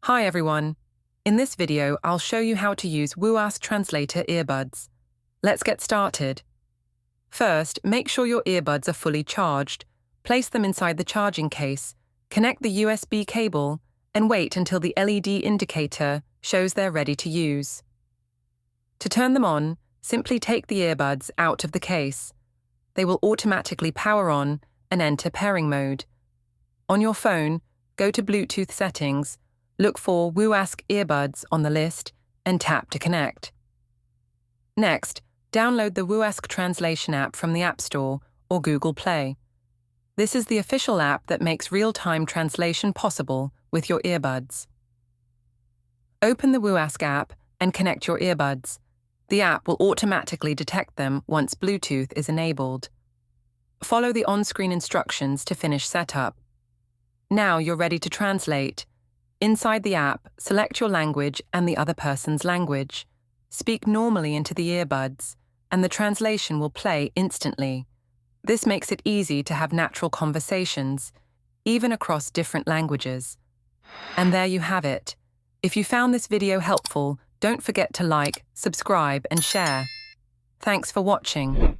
Hi everyone. In this video, I'll show you how to use Wooask Translator Earbuds. Let's get started. First, make sure your earbuds are fully charged. Place them inside the charging case, connect the USB cable, and wait until the LED indicator shows they're ready to use. To turn them on, simply take the earbuds out of the case. They will automatically power on and enter pairing mode. On your phone, go to Bluetooth settings, look for Wooask Earbuds on the list, and tap to connect. Next, download the Wooask Translation app from the App Store or Google Play. This is the official app that makes real-time translation possible with your earbuds. Open the Wooask app and connect your earbuds. The app will automatically detect them once Bluetooth is enabled. Follow the on-screen instructions to finish setup. Now you're ready to translate. Inside the app, select your language and the other person's language. Speak normally into the earbuds, and the translation will play instantly. This makes it easy to have natural conversations, even across different languages. And there you have it. If you found this video helpful, don't forget to like, subscribe, and share. Thanks for watching.